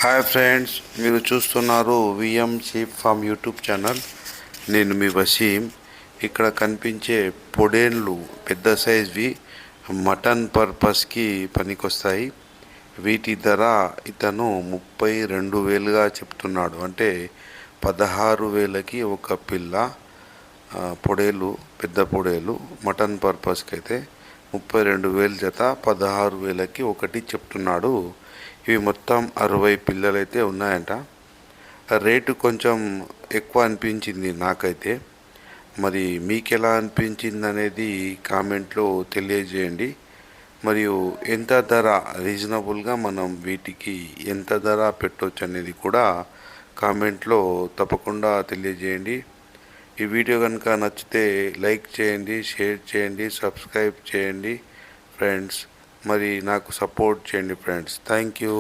Hi friends, మీరు చూస్తున్నారు VM sheep farm YouTube channel. నేను మీ వసీం. ఇక్కడ కనిపించే పొడేళ్ళు పెద్ద సైజ్వి మటన్ పర్పస్కి పనికొస్తాయి. వీటి ధర ఇతను 32,000గా చెప్తున్నాడు. అంటే 16,000కి ఒక పిల్ల. పొడేలు పెద్ద పొడేలు మటన్ పర్పస్కి అయితే 32,000 జత, 16,000కి ఒకటి చెప్తున్నాడు. ఇవి మొత్తం 60 పిల్లలైతే ఉన్నాయంట. రేటు కొంచెం ఎక్కువ అనిపించింది నాకైతే. మరి మీకు ఎలా అనిపించింది అనేది కామెంట్లో తెలియజేయండి. మరియు ఎంత ధర రీజనబుల్గా మనం వీటికి ఎంత ధర పెట్టవచ్చు అనేది కూడా కామెంట్లో తప్పకుండా తెలియజేయండి. ఈ వీడియో కనుక నచ్చితే లైక్ చేయండి, షేర్ చేయండి, సబ్స్క్రైబ్ చేయండి ఫ్రెండ్స్. మరి నాకు సపోర్ట్ చేయండి ఫ్రెండ్స్. Thank you.